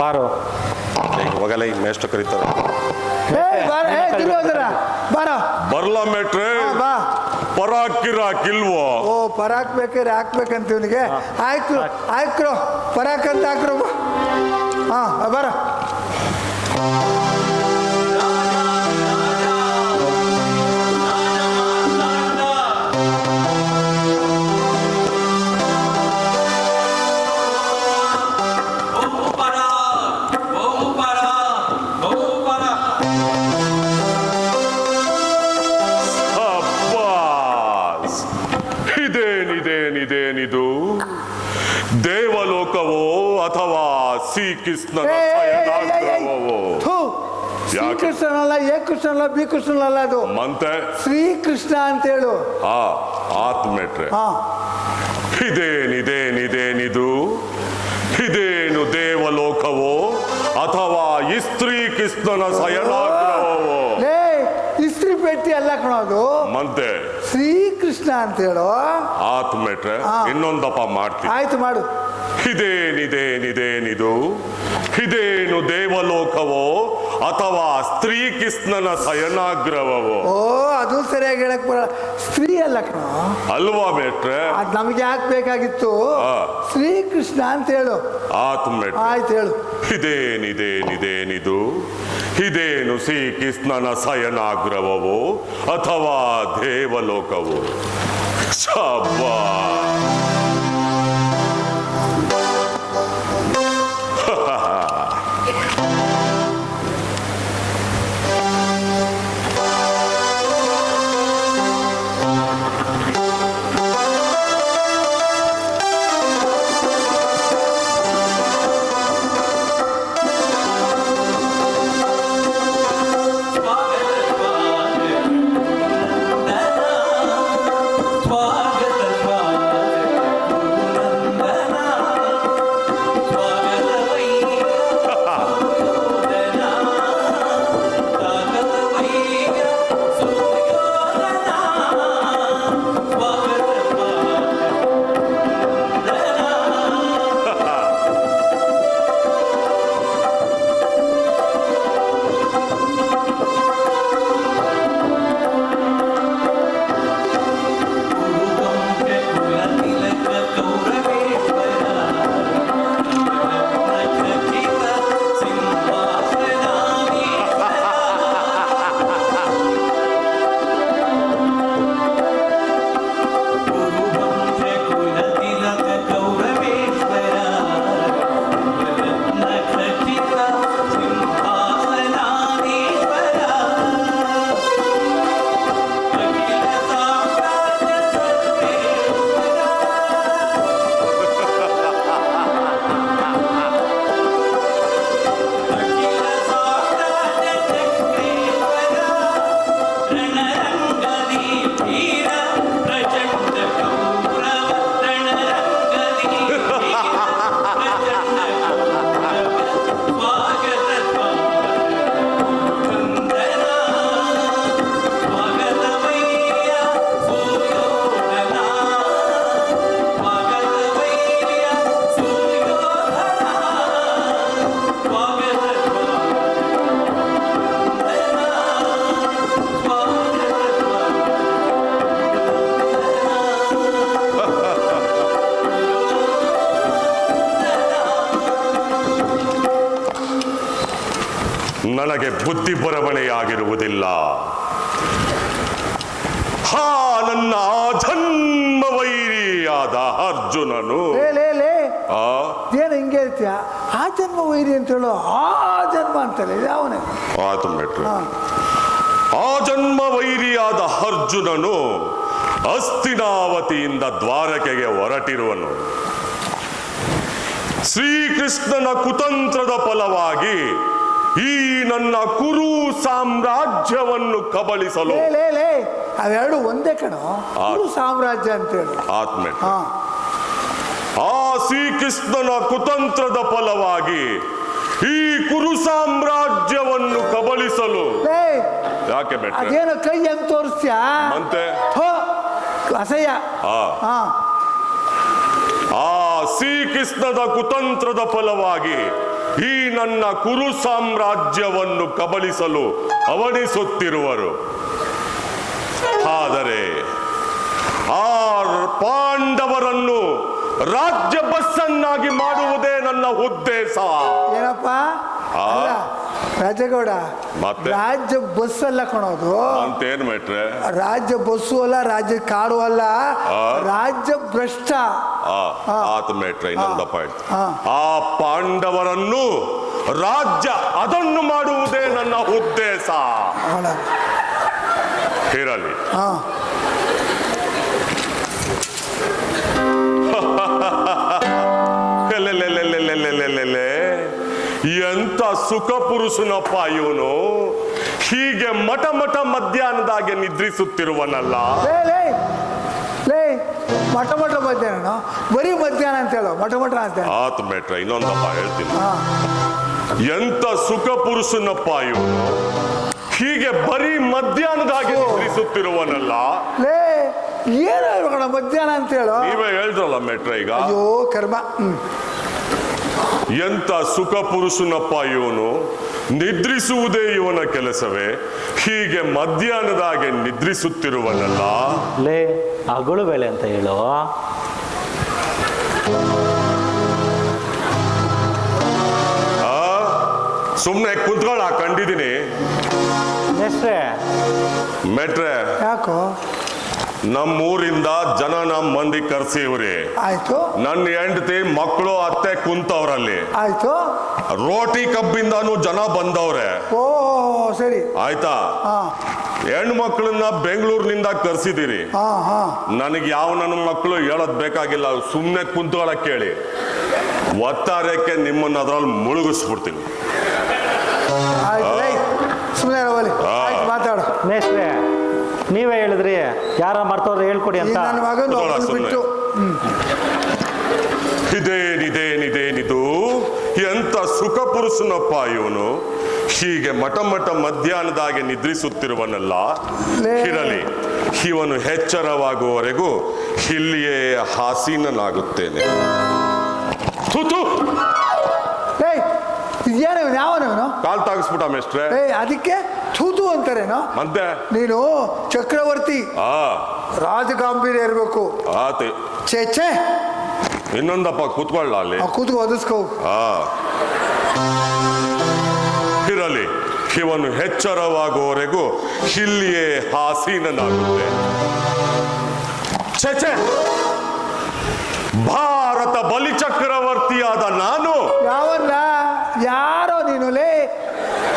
ಬಾರೋ ಮಗಲ ಈ ಮೇಷ್ಟು ಕರೀತಾರೆ. ಬರ್ಲ ಮೇಟ್ರೆ ಬಾ ಪರಾಕಿರಾಕಿಲ್ವೋ? ಓ ಪರಾಕ್ ಬೇಕಾದ್ರೆ ಹಾಕ್ಬೇಕಂತ ಇವನಿಗೆ. ಆಯ್ತು ಆಯ್ಕ್ರು ಪರಾಕ್ ಅಂತ ಹಾಕ್ರು. ಹಾ ಬರ. ಇದೇನಿದು? ದೇವಲೋಕವೋ ಅಥವಾ ಶ್ರೀಕೃಷ್ಣನ ಶ್ರೀಕೃಷ್ಣನಲ್ಲ, ಎ ಕೃಷ್ಣನಲ್ಲ, ಬಿ ಕೃಷ್ಣನಲ್ಲ, ಅದು ಮಂತೆ ಶ್ರೀಕೃಷ್ಣ ಅಂತ ಹೇಳು. ಆತ್ಮೇಟ್ರೆ ಇದೇನಿದು? ಇದೇನು ದೇವಲೋಕವೋ ಅಥವಾ ಈ ಶ್ರೀಕೃಷ್ಣನ ಶಯನಾಗ್ರಹವೋ? ಇಸ್ತ್ರಿ ಪೆಟ್ಟಿ ಅಲ್ಲ ಕಣೋದು, ಮಂತೆ ಶ್ರೀಕೃಷ್ಣ ಅಂತ ಹೇಳು. ಆತ್ಮೇಟ್ರೆ ಇನ್ನೊಂದಪ್ಪ ಮಾಡ್ತೀನಿ. ಆಯ್ತು ಮಾಡು. ಇದೇನಿದು? ಇದೇನು ದೇವಲೋಕವೋ ಅಥವಾ ಶ್ರೀಕೃಷ್ಣನ ಶಯನಾಗ್ರಹವೋ? ಓ ಅದು ಸರಿಯಾಗಿ ಹೇಳಕ್ ಬರ. ಸ್ತ್ರೀ ಅಲ್ಲ ಕಣ ಅಲ್ವಾ ಮೇಟ್ರೆ? ಅದ್ ನಮ್ಗೆ ಯಾಕೆ ಬೇಕಾಗಿತ್ತು? ಶ್ರೀಕೃಷ್ಣ ಅಂತ ಹೇಳು. ಆತ್ಮೇಟ್ರೆ ಆಯ್ತು ಹೇಳು. ಇದೇನಿದು? ಇದೇನು ಶ್ರೀಕೃಷ್ಣನ ಶಯನಾಗ್ರಹವೋ ಅಥವಾ ದೇವಲೋಕವೋ? ಶಬ್ಬಾ ನನಗೆ ಬುದ್ಧಿ ಬರವಣೆಯಾಗಿರುವುದಿಲ್ಲ. ನನ್ನ ಜನ್ಮ ವೈರಿಯಾದ ಅರ್ಜುನನು ಏನು ಹಿಂಗೆ ಹೇಳ್ತೀಯ? ಆ ಜನ್ಮ ವೈರಿ ಅಂತ ಹೇಳು. ಆ ಜನ್ಮ ಅಂತಲ್ಲ, ಯಾವನೇ? ಆಯ್ತು ಬಿಟ್ರೆ ಆ ಜನ್ಮ ವೈರಿಯಾದ ಅರ್ಜುನನು ಹಸ್ತಿನಾವತಿಯಿಂದ ದ್ವಾರಕೆಗೆ ಹೊರಟಿರುವನು. ಶ್ರೀಕೃಷ್ಣನ ಕುತಂತ್ರದ ಫಲವಾಗಿ ಈ ನನ್ನ ಕುರು ಸಾಮ್ರಾಜ್ಯವನ್ನು ಕಬಳಿಸಲು. ಅವೆರಡು ಒಂದೇ ಕಣ. ಕುರು ಸಾಮ್ರಾಜ್ಯ ಅಂತ ಹೇಳಿ ಆತ್ಮೆ. ಆ ಶ್ರೀಕೃಷ್ಣನ ಕುತಂತ್ರದ ಫಲವಾಗಿ ಈ ಕುರು ಸಾಮ್ರಾಜ್ಯವನ್ನು ಕಬಳಿಸಲು. ಯಾಕೆ ಬೇಡ? ಅದೇನೋ ಕೈ ಹೆಂಗ್ ತೋರಿಸ್ತೀಯ? ಅಂತೆ ಅಸಹ್ಯ. ಆ ಶ್ರೀಕೃಷ್ಣದ ಕುತಂತ್ರದ ಫಲವಾಗಿ ಈ ನನ್ನ ಕುರು ಸಾಮ್ರಾಜ್ಯವನ್ನು ಕಬಳಿಸಲು ಅವಣಿಸುತ್ತಿರುವರು. ಆದರೆ ಆ ಪಾಂಡವರನ್ನು ರಾಜ್ಯ ಬಸ್ಸನ್ನಾಗಿ ಮಾಡುವುದೇ ನನ್ನ ಉದ್ದೇಶ. ಏನಪ್ಪ ಅಲ್ಲ ರಾಜಗೌಡ, ಮತ್ತೆ? ರಾಜ್ಯ ಬಸ್ ಅಲ್ಲ ಕಣೋದು. ಅಂತೇನ್ ಮೇಟ್ರೆ? ರಾಜ್ಯ ಬಸ್ಸು ಅಲ್ಲ, ರಾಜ್ಯ ಕಾರು ಅಲ್ಲ, ರಾಜ್ಯ ಭ್ರಷ್ಟ. ಆತ ಮೇಟ್ರೆ ಇನ್ನೊಂದು ಪಾಯಿಂಟ್. ಆ ಪಾಂಡವರನ್ನು ರಾಜ್ಯ ಅದನ್ನು ಮಾಡುವುದೇ ನನ್ನ ಉದ್ದೇಶ. ಇರಲಿ. ಎಂತ ಸುಖ ಪುರುಷನಪ್ಪ ಇವನು, ಹೀಗೆ ಮಠ ಮಠ ಮಧ್ಯಾಹ್ನದಾಗೆ ನಿದ್ರಿಸುತ್ತಿರುವನಲ್ಲ. ಮಠ ಮಠ ಮಧ್ಯಾಹ್ನ, ಬರೀ ಮಧ್ಯಾಹ್ನ ಅಂತ ಹೇಳೋ, ಮಠ ಮಠ ಅಂತ. ಆತ್ ಮೇಟ್ರ ಇನ್ನೊಂದಪ್ಪ ಹೇಳ್ತೀನಿ. ಎಂತ ಸುಖ ಪುರುಷನಪ್ಪ ಇವನು, ಹೀಗೆ ಬರೀ ಮಧ್ಯಾಹ್ನದಾಗೆ ನಿದ್ರಿಸುತ್ತಿರುವನಲ್ಲ. ಏನು ಹೇಳ್ಬೇಕಣ್ಣ ಮಧ್ಯಾಹ್ನ ಅಂತ ಹೇಳೋ? ನೀವೇ ಹೇಳ್ರಲ್ಲ ಮೇಟ್ರ ಈಗ. ಅಯ್ಯೋ ಕರ್ಮ. ಎಂತ ಸುಖ ಪುರುಷನಪ್ಪ ಇವನು, ನಿದ್ರಿಸುವುದೇ ಇವನ ಕೆಲಸವೇ, ಹೀಗೆ ಮಧ್ಯಾಹ್ನದಾಗೆ ನಿದ್ರಿಸುತ್ತಿರುವನಲ್ಲ. ಅಗಳು ಬೇಳೆ ಅಂತ ಹೇಳೋ. ಸುಮ್ನೆ ಕುಂತ್ಕೊಳ್ಳ ಕಂಡಿದ್ದೀನಿ. ಮೆಟ್ರೆ ಯಾಕೋ ನಮ್ಮೂರಿಂದ ಜನ ಮಂದಿ ಕರ್ಸಿವ್ರಿ. ಆಯ್ತು. ನನ್ನ ಹೆಂಡತಿ ಮಕ್ಕಳು ಅತ್ತೆ ಕುಂತವ್ರಲ್ಲಿ. ಆಯ್ತು. ರೋಟಿ ಕಬ್ಬಿಂದಾನು ಜನ ಬಂದವ್ರೆ. ಓ ಸರಿ ಆಯ್ತಾ. ಹೆಣ್ಣು ಮಕ್ಕಳನ್ನ ಬೆಂಗಳೂರಿನಿಂದ ಕರ್ಸಿದಿರಿ. ನನಗೆ ಯಾವ ನನ್ನ ಮಕ್ಕಳು ಹೇಳೋದ್ ಬೇಕಾಗಿಲ್ಲ, ಸುಮ್ನೆ ಕುಂತ್ಕೊಳಕ್ ಕೇಳಿ. ಒತ್ತಾರಕ್ಕೆ ನಿಮ್ಮನ್ನ ಅದ್ರಲ್ಲಿ ಮುಳುಗಿಸ್ಬಿಡ್ತೀನಿ. ಸುಮ್ಮನೆ ಮಾತಾಡು. ನೀವೇ ಹೇಳಿದ್ರಿ ಯಾರ ಮರ್ತವ್ರೆ ಹೇಳ್ಕೊಡಿ ಅಂತ. ಇದೇನಿದು ಎಂತ ಸುಖ ಪುರುಷನಪ್ಪ ಇವನು, ಹೀಗೆ ಮಠ ಮಠ ಮಧ್ಯಾಹ್ನದಾಗೆ ನಿದ್ರಿಸುತ್ತಿರುವನಲ್ಲ. ಇರಲಿ, ಇವನು ಎಚ್ಚರವಾಗುವವರೆಗೂ ಇಲ್ಲಿಯೇ ಆಸೀನನಾಗುತ್ತೇನೆ. ಯಾವನವನು ಕಾಲ್ ತಾಗಿಸ್ಬಿಟ್ಟ ಮೇಷ್ಟ್ರೆ. ಅದಕ್ಕೆ ಥೂತು ಅಂತಾರೇನೋ. ಮತ್ತೆ ನೀನು ಚಕ್ರವರ್ತಿ, ರಾಜಗಾಂಭೀರ್ಯ ಇರ್ಬೇಕು. ಆತೆ ಚೇಚೆ ಇನ್ನೊಂದಪ್ಪ ಕೂತ್ಕೊಳ್ಳ ಅಲ್ಲಿ. ಕೂತ್ಕೊ ಒದಿಸ್ಕೋ. ಇರಲಿ, ಇವನು ಎಚ್ಚರವಾಗುವವರೆಗೂ ಇಲ್ಲಿಯೇ ಆಸೀನನಾಗುತ್ತೆ. ಛೆ, ಭಾರತ ಬಲಿ ಚಕ್ರವರ್ತಿಯಾದ ನಾನು ಯಾವಲ್ಲ ಯಾರೋ ನೀನು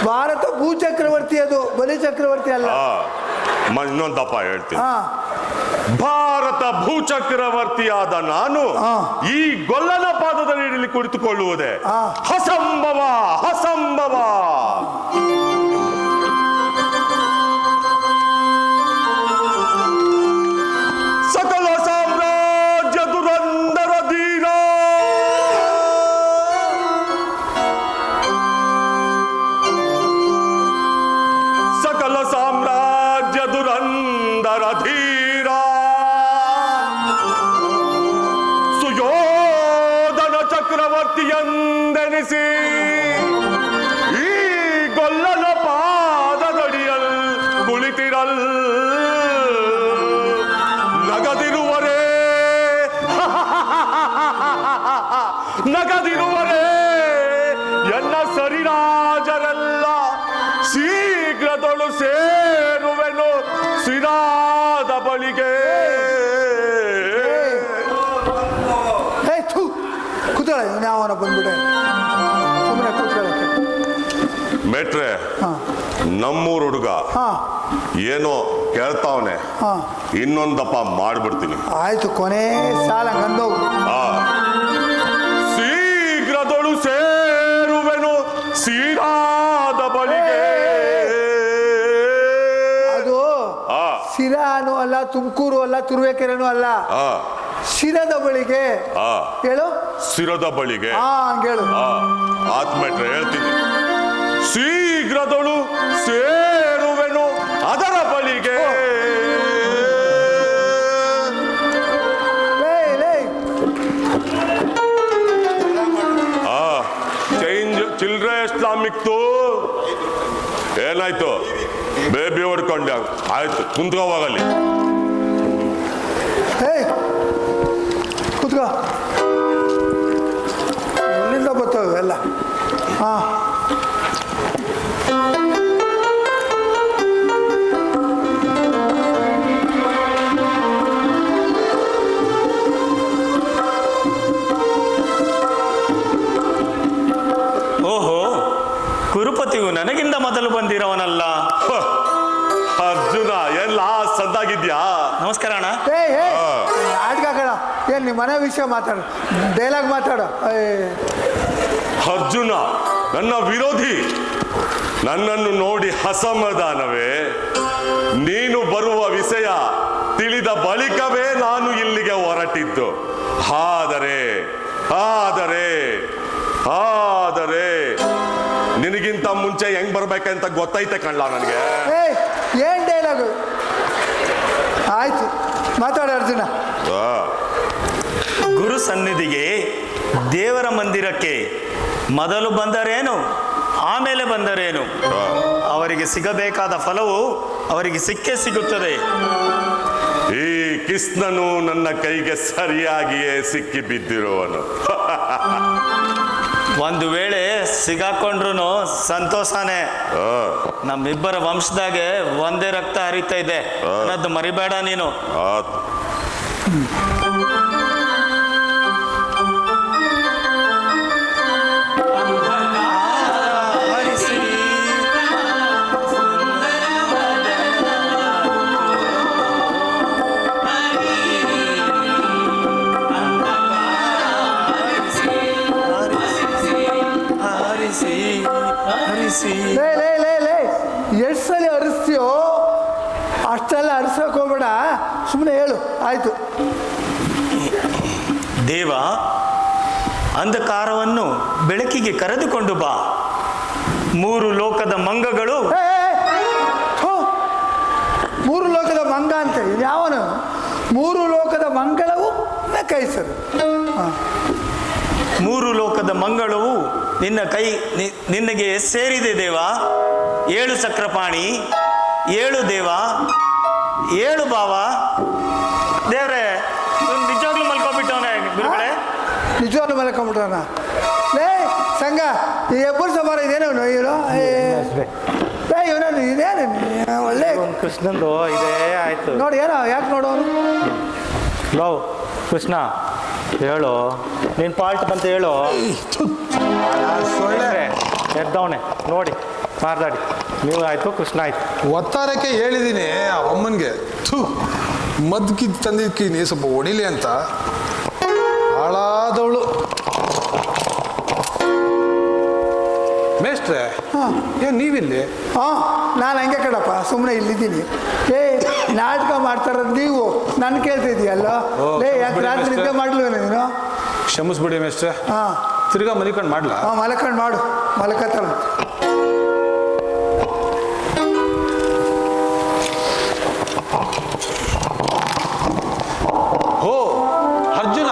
ಭಾರತ ಭೂ ಚಕ್ರವರ್ತಿ, ಅದು ಬಲಿ ಚಕ್ರವರ್ತಿ ಅಲ್ಲ. ಇನ್ನೊಂದಪ್ಪ ಹೇಳ್ತೀನಿ. ಭಾರತ ಭೂ ಚಕ್ರವರ್ತಿಯಾದ ನಾನು ಈ ಗೊಲ್ಲನ ಪಾದದಲ್ಲಿ ಕುಳಿತುಕೊಳ್ಳುವುದೇ ಅಸಂಭವ, ಅಸಂಭವ. ಸಕಲ ಸಾಮ್ರಾಜ್ಯ ದುರಂದರ ಧೀರ, ಸಕಲ ಸಾಮ್ರಾಜ್ಯ ದುರಂದರ ಧೀರ, ಸುಯೋಧನ ಚಕ್ರವರ್ತಿಯೆಂದೆನಿಸಿ ಈ ಗೊಲ್ಲನ ಪಾದದಡಿಯಲ್ ಕುಳಿತಿರಲ್ ನಗದಿರುವರೇ, ನಗದಿರುವರೇ ಎನ್ನ ಸರಿರಾಜರೆಲ್ಲ, ಶೀಘ್ರದೊಳು ಸೇರುವೆನು ಸಿರಾದ ಬಳಿಗೆ. ಕೂತಾಳ ಯಾವನ ಬಂದ್ಬಿಟ್ಟೆ, ಸುಮ್ಮನೆ ಕೂತ್ಕೊಳ್ಳಕ್ಕೆ. ಮೆಟ್ರೆ ನಮ್ಮೂರ್ ಹುಡುಗ ಏನೋ ಕೇಳ್ತಾವನೆ, ಇನ್ನೊಂದಪ್ಪ ಮಾಡ್ಬಿಡ್ತೀನಿ. ಆಯ್ತು, ಕೊನೆ ಸಾಲ ಗಂದೋಗು. ಶೀಘ್ರದೊಳು ಸೇರುವೆನು ಸಿರಾದ ಬಳಿಗೆ. ಅದು ಸಿರಾನು ಅಲ್ಲ, ತುಮಕೂರು ಅಲ್ಲ, ತುರುವೇಕೆರೆನೂ ಅಲ್ಲ, ಶಿರದ ಬಳಿಗೆ ಹೇಳು. ಶಿರದ ಬಳಿಗೆ ಹಂಗೇಳು. ಆತ್ಮೆಟ್ರೆ ಹೇಳ್ತೀನಿ. ಶೀಘ್ರದೊಳು ಸೇರುವೆನು ಅದರ ಬಳಿಗೆ. ಇಸ್ಲಾಮಿಕ್ತು ಏನಾಯ್ತು ಬೇಬಿ ಹೊಡ್ಕೊಂಡೆ ಆಯ್ತು ಕುಂತ್ಕೋವಾಗಲ್ಲಿ ಏಯ್ ಕೂತ್ಕೋ ಎಲ್ಲಿಂದ ಬರ್ತವೆ ಎಲ್ಲ ಹಾಂ ಓಹೋ, ಕುರುಪತಿಯು ನನಗಿಂತ ಮೊದಲು ಬಂದಿರೋವನಲ್ಲ. ಅರ್ಜುನ ಎಲ್ಲ ಸದ್ದಾಗಿದ್ಯಾ? ನಮಸ್ಕಾರ ಅಣ್ಣ. ಏಯ್ ನಾಟಕ ಕಣ ಏನು ನಿಮ್ಮ ಮನೆ ವಿಷಯ ಮಾತಾಡು ಡೈಲಾಗ್ ಮಾತಾಡು ಅರ್ಜುನ ನನ್ನ ವಿರೋಧಿ, ನನ್ನನ್ನು ನೋಡಿ ಅಸಮಾಧಾನವೇ? ನೀನು ಬರುವ ವಿಷಯ ತಿಳಿದ ಬಳಿಕವೇ ನಾನು ಇಲ್ಲಿಗೆ ಹೊರಟಿದ್ದು. ಆದರೆ ಆದರೆ ಆದರೆ ನಿನಗಿಂತ ಮುಂಚೆ ಹೆಂಗ್ ಬರ್ಬೇಕಂತ ಗೊತ್ತೈತೆ ಕಣ್ಲ ನನಗೆ. ಏಯ್ ಏನು ಡೈಲಾಗು? ಆಯ್ತು ಮಾತಾಡು ಅರ್ಜುನ. ಗುರು ಸನ್ನಿಧಿಗೆ, ದೇವರ ಮಂದಿರಕ್ಕೆ ಮೊದಲು ಬಂದರೇನು ಆಮೇಲೆ ಬಂದರೇನು, ಅವರಿಗೆ ಸಿಗಬೇಕಾದ ಫಲವು ಅವರಿಗೆ ಸಿಕ್ಕೇ ಸಿಗುತ್ತದೆ. ಈ ಕೃಷ್ಣನು ನನ್ನ ಕೈಗೆ ಸರಿಯಾಗಿಯೇ ಸಿಕ್ಕಿ ಬಿದ್ದಿರುವನು. ಒಂದು ವೇಳೆ ಸಿಗಾಕೊಂಡ್ರು ಸಂತೋಷನೇ. ನಮ್ಮಿಬ್ಬರ ವಂಶದಾಗೆ ಒಂದೇ ರಕ್ತ ಹರಿತಾ ಇದೆ ಅನ್ನೋದು ಮರಿಬೇಡ ನೀನು. ಲೇ ಲೇ ಲೇ ಲೇ ಎಷ್ಟು ಸಲ ಅರಿಸ್ತೀಯೋ ಅಷ್ಟೆಲ್ಲ ಅರ್ಸೋಕೆ ಹೋಗ್ಬೇಡ, ಸುಮ್ಮನೆ ಹೇಳು. ಆಯಿತು. ದೇವ, ಅಂಧಕಾರವನ್ನು ಬೆಳಕಿಗೆ ಕರೆದುಕೊಂಡು ಬಾ. ಮೂರು ಲೋಕದ ಮಂಗಗಳು. ಮೂರು ಲೋಕದ ಮಂಗ ಅಂತ ಯಾವನು? ಮೂರು ಲೋಕದ ಮಂಗಳವು ಕೈಸರು. ಮೂರು ಲೋಕದ ಮಂಗಳವು ನಿನಗೆ ಸೇರಿದೆ ದೇವ. 7 ಚಕ್ರಪಾಣಿ, 7 ದೇವ, 7 ಭಾವ. ದೇವ್ರೆ, ನಿಜವಾಗ್ಲೂ ಮಲ್ಕೊಬಿಟ್ಟವನೇ ಗುರುಗಳೇ. ನಿಜವಾಗ್ಲೂ ಮಲ್ಕೊಂಬಿಟ್ಟವನ? ಲೇ ಸಂಘ ಈ ಎಬ್ಬರು ಸಮಾರ ಇದೇನು ಏನು ಇವನು ಇದೇನು ಒಳ್ಳೆ ಕೃಷ್ಣಂದು ಇದೇ ಆಯ್ತು ನೋಡಿ. ಏನೋ ಯಾಕೆ ನೋಡೋನು? ಲೋ ಕೃಷ್ಣ ಹೇಳು, ನಿನ್ನ ಪಾಲ್ಟ್ ಬಂತ ಹೇಳು. ಸೊಳ್ಳೆ ಎದ್ದವನೆ ನೋಡಿ ಮಾತಾಡಿ. ನೀವು ಆಯ್ತು, ಕೃಷ್ಣ ಆಯ್ತು. ಒತ್ತಾರಕ್ಕೆ ಹೇಳಿದ್ದೀನಿ ಆ ಅಮ್ಮನಿಗೆ, ಥೂ ಮದ್ಕಿದ್ದು ತಂದಿದ್ದಕ್ಕೀನಿ ಸ್ವಲ್ಪ ಹೊಡಿಲಿ ಅಂತ. ಹಾಳಾದವಳು. ಮೇಷ್ಟ್ರೆ, ಏನು ನೀವಿಲ್ಲಿ? ಹಾಂ ನಾನು ಹಂಗೆ ಕಣಪ್ಪ, ಸುಮ್ಮನೆ ಇಲ್ಲಿದ್ದೀನಿ. ನಾಟಕ ಮಾಡ್ತಾರದು ನೀವು ನಾನು ಕೇಳ್ತಿದ್ದೀಯಲ್ಲ. ಲೇ ಯಾಕೆ ರಾತ್ರಿ ನಿದ್ದೆ ಮಾಡ್ಲಿವೇನು ನೀನು? ಕ್ಷಮಿಸ್ಬಿಡಿ ಮೇಷ್ಟ್ರೆ. ಹಾಂ ತಿರ್ಗಾ ಮಲಿಕೊಂಡು ಮಾಡ್ಲಾ? ಹಾಂ ಮಲ್ಕೊಂಡು ಮಾಡು, ಮಲ್ಕತ್ತಲ್ಲ. ಹೋ ಅರ್ಜುನ,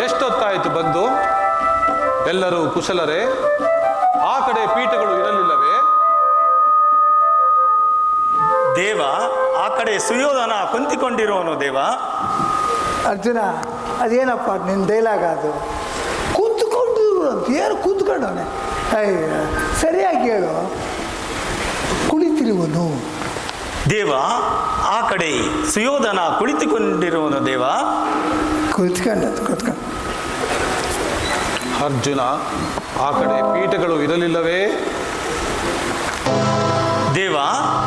ಎಷ್ಟೊತ್ತಾಯಿತು ಬಂದು? ಎಲ್ಲರೂ ಕುಶಲರೇ? ಆ ಕಡೆ ಪೀಠಗಳು ಇರಲಿಲ್ಲವೇ? ದೇವ, ಆ ಕಡೆ ಸುಯೋಧನ ಕುಂತಿಕೊಂಡಿರೋನು ದೇವ. ಅರ್ಜುನ ಅದೇನಪ್ಪ ನಿನ್ನ ಡೈಲಾಗ್ ಅದು? ಕುಂತ್ಕೊಂಡು ಅಂತ ಏನು ಕುಂತ್ಕೊಂಡವನೆ? ಅಯ್ಯ ಸರಿಯಾಗಿ ಹೇಳು. ಕುಳಿತಿರುವನು ದೇವ, ಆ ಕಡೆ ಸುಯೋಧನ ಕುಳಿತುಕೊಂಡಿರುವನು ದೇವ. ಕುತ್ಕೊಂಡು ಅರ್ಜುನ, ಆ ಕಡೆ ಪೀಠಗಳು ಇರಲಿಲ್ಲವೇ? ದೇವ,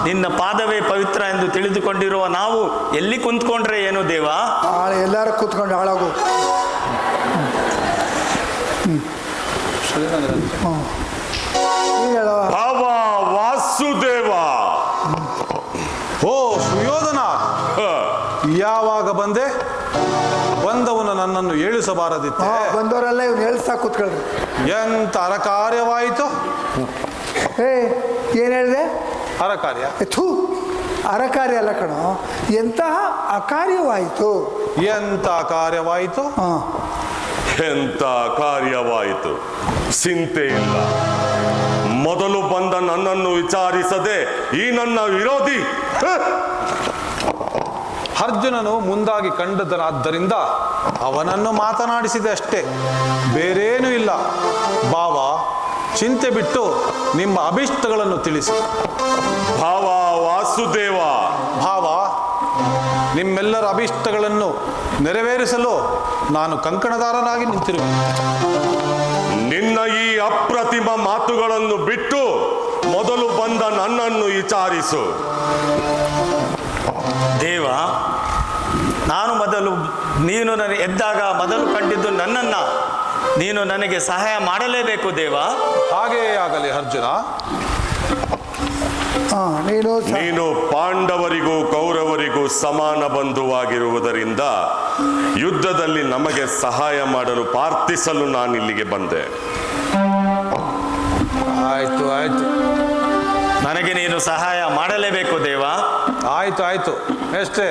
ನಿನ್ನ ಪಾದವೇ ಪವಿತ್ರ ಎಂದು ತಿಳಿದುಕೊಂಡಿರುವ ನಾವು ಎಲ್ಲಿ ಕುಂತ್ಕೊಂಡ್ರೆ ಏನು ದೇವ? ಎಲ್ಲರೂ ಕೂತ್ಕೊಂಡು ಹಾಳಾಗು. ಹೇಳೋ ಭಾವ ವಾಸುದೇವ. ಓ ಸುಯೋಧನ, ಯಾವಾಗ ಬಂದೆ? ಬಂದವನು ನನ್ನನ್ನು ಏಳಿಸಬಾರದಿತ್ತೆ. ಬಂದವರೆಲ್ಲ ಇವ್ನು ಹೇಳ್ತಾ ಕೂತ್ಕೊಳ್ರಿ. ಎಂತ ಅರಕಾರ್ಯವಾಯಿತು? ಏನು ಹೇಳಿದೆ? ಅರಕಾರ್ಯ? ಥೂ, ಅರಕಾರ್ಯ ಅಲ್ಲ ಕಣೋ, ಎಂತಹ ಅಕಾರ್ಯವಾಯಿತು. ಎಂತ ಕಾರ್ಯವಾಯಿತು? ಎಂತ ಕಾರ್ಯವಾಯಿತು? ಚಿಂತೆ ಇಲ್ಲ, ಬಂದ ನನ್ನನ್ನು ವಿಚಾರಿಸದೆ ಈ ನನ್ನ ವಿರೋಧಿ ಅರ್ಜುನನು ಮುಂದಾಗಿ ಕಂಡದನಾದ್ದರಿಂದ ಅವನನ್ನು ಮಾತನಾಡಿಸಿದೆ ಅಷ್ಟೇ, ಬೇರೇನೂ ಇಲ್ಲ. ಭಾವ, ಚಿಂತೆ ಬಿಟ್ಟು ನಿಮ್ಮ ಅಭಿಷ್ಟಗಳನ್ನು ತಿಳಿಸಿ. ಭಾವ ವಾಸುದೇವ. ಭಾವ, ನಿಮ್ಮೆಲ್ಲರ ಅಭಿಷ್ಟಗಳನ್ನು ನೆರವೇರಿಸಲು ನಾನು ಕಂಕಣದಾರನಾಗಿ ನಿಂತಿರುವೆ. ನಿನ್ನ ಈ ಅಪ್ರತಿಮ ಮಾತುಗಳನ್ನು ಬಿಟ್ಟು ಮೊದಲು ಬಂದ ನನ್ನನ್ನು ವಿಚಾರಿಸು. ದೇವ, ನಾನು ನೀನು ನನಗೆ ಎದ್ದಾಗ ಮೊದಲು ಕಂಡಿದ್ದು ನನ್ನನ್ನ. ನೀನು ನನಗೆ ಸಹಾಯ ಮಾಡಲೇಬೇಕು ದೇವ. ಹಾಗೆಯೇ ಆಗಲಿ ಅರ್ಜುನ. ನೀನು ಪಾಂಡವರಿಗೂ ಕೌರವರಿಗೂ ಸಮಾನ ಬಂಧುವಾಗಿರುವುದರಿಂದ ಯುದ್ಧದಲ್ಲಿ ನಮಗೆ ಸಹಾಯ ಮಾಡಲು ಪ್ರಾರ್ಥಿಸಲು ನಾನಿಲ್ಲಿಗೆ ಬಂದೆ. ಆಯ್ತು ಆಯ್ತು, ನನಗೆ ನೀನು ಸಹಾಯ ಮಾಡಲೇಬೇಕು ದೇವ. ಆಯ್ತು ಆಯ್ತು ಅಷ್ಟೇ.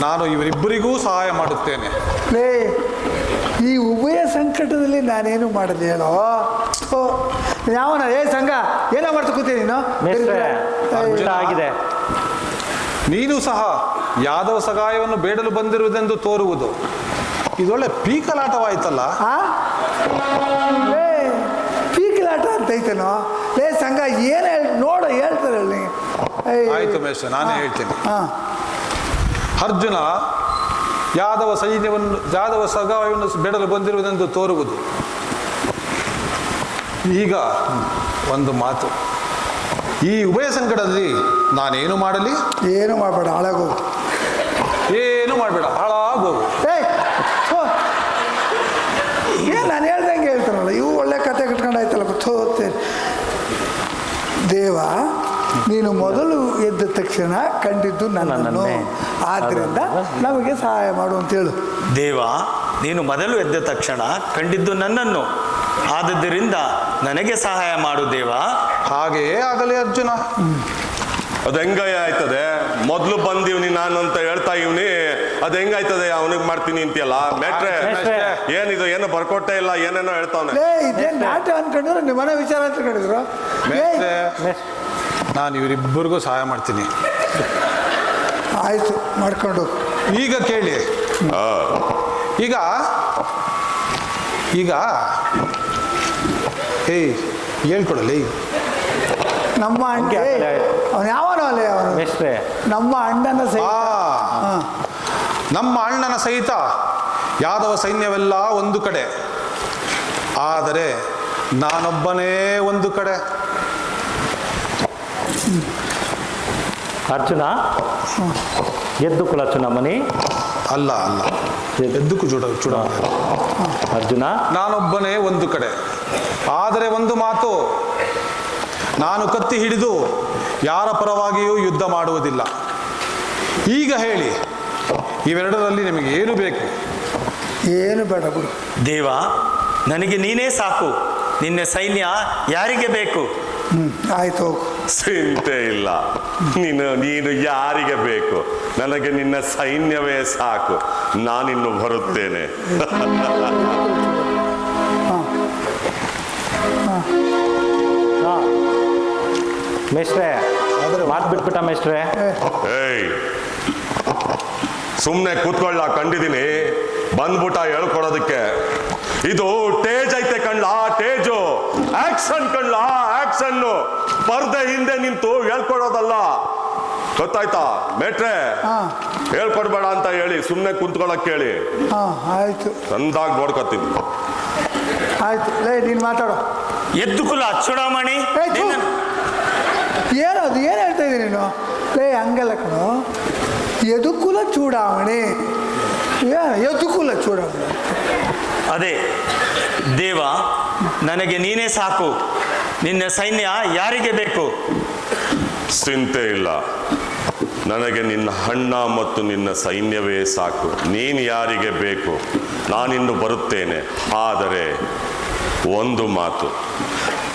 ನಾನು ಇವರಿಬ್ಬರಿಗೂ ಸಹಾಯ ಮಾಡುತ್ತೇನೆ. ಲೇ, ಈ ಉಭಯ ಸಂಕಟದಲ್ಲಿ ನಾನೇನು ಮಾಡಲಿ ಹೇಳೋ? ಯಾವನ ಸಂಘ ಏನೋ ಮಾಡ್ತಾ ಕೂತೀನಿ ನೀನು? ಆಗಿದೆ. ನೀನು ಸಹ ಯಾದವ ಸಹಾಯವನ್ನು ಬೇಡಲು ಬಂದಿರುವುದೆಂದು ತೋರುವುದು ಇದೊಳ್ಳೆ ಪೀಕಲಾಟವಾಯ್ತಲ್ಲ. ಪೀಕಲಾಟ ಅಂತ ಐತೇನೋ? ಲೇ ಸಂಘ ಏನು ನೋಡು ಹೇಳ್ತಾರೆ. ಆಯ್ತು ಮೇಷ, ನಾನೇ ಹೇಳ್ತೀನಿ. ಅರ್ಜುನ ಯಾದವ ಸಹಾಯವನ್ನು ಬೇಡಲು ಬಂದಿರುವುದೆಂದು ತೋರುವುದು. ಈಗ ಒಂದು ಮಾತು, ಈ ಉಭಯ ಸಂಕಟದಲ್ಲಿ ನಾನೇನು ಮಾಡಲಿ? ಏನು ಮಾಡಬೇಡ, ಹಾಳಾಗೋಗು. ಏನು ಮಾಡಬೇಡ, ಹಾಳಾಗೋಗು. ಏನು ನಾನು ಹೇಳ್ದಂಗೆ ಹೇಳ್ತಾರಲ್ಲ, ಇವು ಒಳ್ಳೆ ಕತೆ ಕಟ್ಕೊಂಡಾಯ್ತಲ್ಲ. ಗೊತ್ತೋಗ್ತೇನೆ ದೇವ, ನೀನು ಮೊದಲು ಎದ್ದ ತಕ್ಷಣ ಕಂಡಿದ್ದು ನನ್ನನ್ನು, ಆದ್ದರಿಂದ ನಮಗೆ ಸಹಾಯ ಮಾಡು ಅಂತೇಳು. ದೇವ, ನೀನು ಮೊದಲು ಎದ್ದ ತಕ್ಷಣ ಕಂಡಿದ್ದು ನನ್ನನ್ನು, ಆದದ್ದರಿಂದ ನನಗೆ ಸಹಾಯ ಮಾಡು ದೇವ. ಹಾಗೆಯೇ ಆಗಲಿ ಅರ್ಜುನ. ಅದು ಹೆಂಗಾಯ ಆಯ್ತದೆ? ಮೊದ್ಲು ಬಂದಿವ್ನಿ ನಾನು ಅಂತ ಹೇಳ್ತಾ ಇವ್ನಿ, ಅದು ಹೆಂಗಾಯ್ತದೆ? ಅವನಿಗೆ ಮಾಡ್ತೀನಿ ಅಂತೀಯಲ್ಲ ಮೇಟ್ರೆ. ಏನಿದು, ಏನು ಬರ್ಕೊಟ್ಟೆ ಇಲ್ಲ, ಏನೇನೋ ಹೇಳ್ತಾವನೆ. ಇದೇನು ನಾಟ್ಯ ಅನ್ಕೊಂಡ್ರು ನಿಮ್ಮ ಮನೆ ವಿಚಾರ ಅಂತ ಕಂಡಿದ್ರು. ನಾನು ಇವರಿಬ್ಬರಿಗೂ ಸಹಾಯ ಮಾಡ್ತೀನಿ. ಆಯ್ತು, ಮಾಡ್ಕೊಂಡು. ಈಗ ಕೇಳಿ, ಈಗ ಈಗ ಹೇಳ್ಕೊಡಲಿ. ನಮ್ಮ ಅಣ್ಣ ಅವನು ಯಾವನೋ ಅಲ್ಲೇ ಅವನು, ನಮ್ಮ ಅಣ್ಣನ ಸಹಿತ ನಮ್ಮ ಅಣ್ಣನ ಸಹಿತ ಯಾದವ ಸೈನ್ಯವೆಲ್ಲ ಒಂದು ಕಡೆ, ಆದರೆ ನಾನೊಬ್ಬನೇ ಒಂದು ಕಡೆ. ಅರ್ಜುನ, ಎದ್ದು ಕುಲ ಚುನಾಮಣಿ ಅಲ್ಲ ಅಲ್ಲ, ಎದ್ದಕ್ಕೂ ಚೂಡ ಅರ್ಜುನ, ನಾನೊಬ್ಬನೇ ಒಂದು ಕಡೆ, ಆದರೆ ಒಂದು ಮಾತು, ನಾನು ಕತ್ತಿ ಹಿಡಿದು ಯಾರ ಪರವಾಗಿಯೂ ಯುದ್ಧ ಮಾಡುವುದಿಲ್ಲ. ಈಗ ಹೇಳಿ, ಇವೆರಡರಲ್ಲಿ ನಿಮಗೆ ಏನು ಬೇಕು? ಏನು ಬೇಡ ಬಿಡು ದೇವ, ನನಗೆ ನೀನೇ ಸಾಕು. ನಿನ್ನ ಸೈನ್ಯ ಯಾರಿಗೆ ಬೇಕು? ಆಯ್ತು, ಚಿಂತೆ ಇಲ್ಲ. ನೀನು ಯಾರಿಗೆ ಬೇಕು? ನನಗೆ ನಿನ್ನ ಸೈನ್ಯವೇ ಸಾಕು. ನಾನಿನ್ನು ಬರುತ್ತೇನೆ. ಮೇಷ್ಟ್ರೆ, ಮಾತು ಬಿಟ್ಬಿಟ್ಟ ಮೇಷ್ಟ್ರೆ. ಸುಮ್ಮನೆ ಕೂತ್ಕೊಳ್ಳ, ಕಂಡಿದ್ದೀನಿ ಬಂದ್ಬಿಟ್ಟ ಹೇಳ್ಕೊಡೋದಕ್ಕೆ. ಇದು ಟೇಜ್ ಐತೆ ಕಣ್ಲ, ಟೇಜು. Action ಕಣ್ಲ, action. ಪರ್ದೆ ಹಿಂದೆ ನಿಂತು ಹೇಳ್ಕೊಡೋದಲ್ಲ, ಗೊತ್ತಾಯ್ತಾ ಮೇಟ್ರೆ? ಹೇಳ್ಕೊಡ್ಬೇಡ ಅಂತ ಹೇಳಿ ಸುಮ್ಮನೆ ಕುಂತ್ಕೊಳ್ಳಕ್ ಹೇಳಿ. ಆಯ್ತು, ಚಂದಾಗಿ ನೋಡ್ಕೊತೀನಿ. ಆಯ್ತು. ಲೇ, ನೀನು ಮಾತಾಡೋ. ಎದ್ದು ಕುಲ ಚೂಡಾಮಣಿ. ಏನದು, ಏನು ಹೇಳ್ತಾ ಇದ್ದೀನಿ ನೀನು? ಲೇ, ಹಂಗಲ್ಲ ಕಣೋ, ಯದುಕುಲ ಚೂಡಾಮಣಿ. ಯದುಕುಲ ಚೂಡಾಮಣಿ ಅದೇ ದೇವ, ನನಗೆ ನೀನೇ ಸಾಕು. ನಿನ್ನ ಸೈನ್ಯ ಯಾರಿಗೆ ಬೇಕು? ಚಿಂತೆ ಇಲ್ಲ, ನನಗೆ ನಿನ್ನ ಅಣ್ಣ ಮತ್ತು ನಿನ್ನ ಸೈನ್ಯವೇ ಸಾಕು. ನೀನು ಯಾರಿಗೆ ಬೇಕು? ನಾನಿನ್ನು ಬರುತ್ತೇನೆ. ಆದರೆ ಒಂದು ಮಾತು,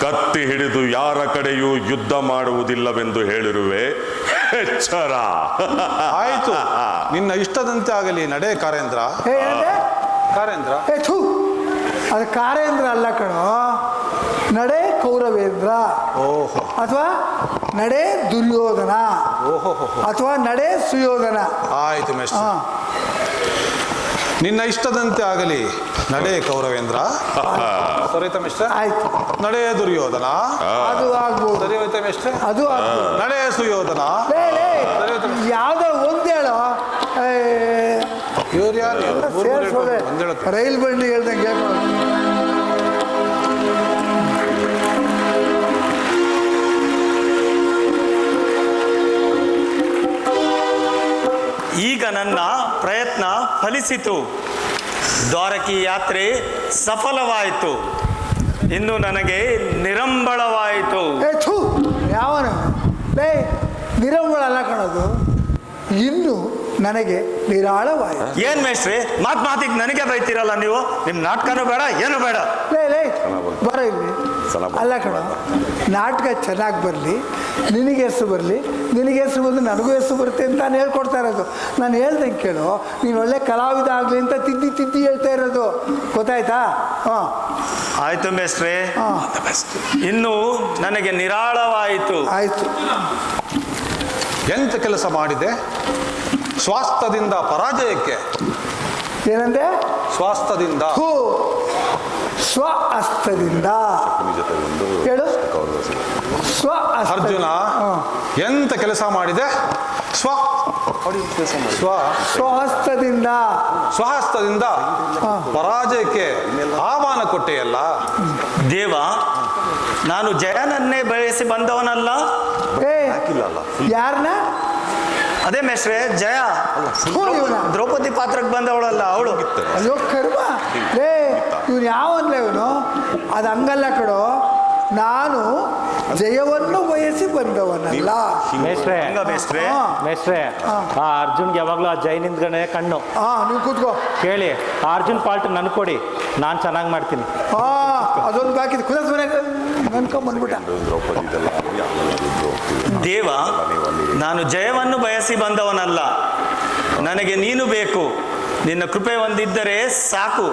ಕತ್ತಿ ಹಿಡಿದು ಯಾರ ಕಡೆಯೂ ಯುದ್ಧ ಮಾಡುವುದಿಲ್ಲವೆಂದು ಹೇಳಿರುವೆ, ಎಚ್ಚರ. ಆಯ್ತು, ನಿನ್ನ ಇಷ್ಟದಂತೆ ಆಗಲಿ. ನಡೆ ಕಾರೇಂದ್ರ. ಕಾರೇಂದ್ರ ಅದು ಕಾರೇಂದ್ರ ಅಲ್ಲ ಕಣೋ, ನಡೆ ಕೌರವೇಂದ್ರ ಓಹೋ ಅಥವಾ ನಡೆ ದುರ್ಯೋಧನ ಓಹೋ ಅಥವಾ ನಡೆ ಸುಯೋಧನ. ಆಯ್ತು ಮೇಷ್ಟ್ರೆ. ಹಾ, ನಿನ್ನ ಇಷ್ಟದಂತೆ ಆಗಲಿ. ನಡೆ ಕೌರವೇಂದ್ರ. ಸರಿ ಹೋಯ್ತಾ ಮೇಷ್ಟ್ರೆ? ಆಯ್ತು. ನಡೆ ದುರ್ಯೋಧನ. ಅದು ಆಗ್ಬೋದು. ಸರಿ ಹೋಯ್ತಾ ಮೇಷ್ಟ್ರೆ? ಅದು ಆಗ್ಬೋದು. ನಡೆ ಸುಯೋಧನ. ಲೇ, ಲೇ, ಯಾವ್ದೋ ಒಂದು ಹೇಳೋ. ಇವ್ರು ಯಾರು? ಸೇರ್ಸೋದೆ ಒಂದ್ ಹೇಳುತ್ತೆ. ರೈಲ್ ಬಂಡಿ ಹೇಳ್ದಂಗೆ ಹೇಳ್ಕೊಳೋದು. ಈಗ ನನ್ನ ಪ್ರಯತ್ನ ಫಲಿಸಿತು. ದ್ವಾರಕಿ ಯಾತ್ರೆ ಸಫಲವಾಯಿತು. ಇನ್ನು ನನಗೆ ನಿರಂಬಳವಾಯಿತು. ಥೂ, ಯಾವನು ಲೇ, ನಿರಂಬಳ ಅಲ್ಲ ಕಾಣೋದು, ಇನ್ನು ನನಗೆ ನಿರಾಳವಾಯಿತು. ಏನ್ ಮೇಷ್ಟ್ರಿ ಮಾತಿಗೆ ನನಗೆ ಬೈತೀರಲ್ಲ ನೀವು? ನಿಮ್ ನಾಟಕನೂ ಬೇಡ ಏನು ಬೇಡ. ಲೇ ಲೇ ಬರೋ ಇಲ್ಲಿ. ಅಲ್ಲ ಕಣ, ನಾಟಕ ಚೆನ್ನಾಗಿ ಬರಲಿ, ನಿನಗೆ ಹೆಸರು ಬರಲಿ, ನಿನಗೆ ಹೆಸರು ಬಂದು ನನಗೂ ಹೆಸರು ಬರುತ್ತೆ ಅಂತ ನಾನು ಹೇಳ್ಕೊಡ್ತಾ ಇರೋದು. ನಾನು ಹೇಳ್ದಂಗೆ ಕೇಳು, ನೀನು ಒಳ್ಳೆ ಕಲಾವಿದ ಆಗಲಿ ಅಂತ ತಿದ್ದಿ ಹೇಳ್ತಾ ಇರೋದು, ಗೊತ್ತಾಯ್ತಾ? ಹಾಂ ಆಯ್ತು ಮೇಷ್ಟ್ರೆ, ಹಾಂ ಇನ್ನು ನನಗೆ ನಿರಾಳವಾಯಿತು. ಆಯಿತು. ಎಂತ ಕೆಲಸ ಮಾಡಿದೆ? ಸ್ವಾಸ್ಥ್ಯದಿಂದ ಪರಾಜಯಕ್ಕೆ. ಏನಂದೆ? ಸ್ವಾಸ್ಥ್ಯದಿಂದ. ಹೂ, ಸ್ವ ಅಸ್ತದಿಂದ ಹೇಳು. ಸ್ವ ಅರ್ಜುನ ಎಂತ ಕೆಲಸ ಮಾಡಿದೆ? ಸ್ವಹಸ್ತದಿಂದ ಸ್ವಹಸ್ತದಿಂದ ಪರಾಜಯಕ್ಕೆ ಆಹ್ವಾನ ಕೊಟ್ಟೆಯಲ್ಲ. ದೇವ, ನಾನು ಜಯನನ್ನೇ ಬಯಸಿ ಬಂದವನಲ್ಲ. ಏ, ಯಾರನ್ನ? ಅದೇ ಮೇಷ್ಟ್ರೆ, ಜಯ. ಹೋ, ಇವ್ನ? ದ್ರೌಪದಿ ಪಾತ್ರಕ್ಕೆ ಬಂದವಳಲ್ಲ ಅವಳು. ಅಯ್ಯೋ ಕರ್ಮ. ಲೇ, ಇವನು ಯಾವನ್ಲ ಇವನು? ಅದು ಹಂಗಲ್ಲ ಕಡೋ, ನಾನು ಜಯವನ್ನು ಬಯಸಿ ಬಂದವನಲ್ಲ. ಮೇಷ್ಟ್ರೆ ಹಂಗ ಮೇಷ್ಟ್ರೆ? ಹಾ. ಮೇಷ್ಟ್ರೆ, ಆ ಅರ್ಜುನ್ಗೆ ಯಾವಾಗಲೂ ಆ ಜೈ ನಿಂತ್ಗಣೆ ಕಣ್ಣು. ನೀವು ಕೂತ್ಕೋ. ಕೇಳಿ, ಆ ಅರ್ಜುನ್ ಪಾಲ್ಟ್ ನನ್ಗೆ ಕೊಡಿ, ನಾನು ಚೆನ್ನಾಗಿ ಮಾಡ್ತೀನಿ. ಅದೊಂದು ಬಾಕಿ ಕುದ ನನ್ಕೊಂಬಂದ್ಬಿಟ್ಟ. ದೇವ, ನಾನು ಜಯವನ್ನು ಬಯಸಿ ಬಂದವನಲ್ಲ. ನನಗೆ ನೀನು ಬೇಕು. ನಿನ್ನ ಕೃಪೆ ಒಂದಿದ್ದರೆ ಸಾಕು.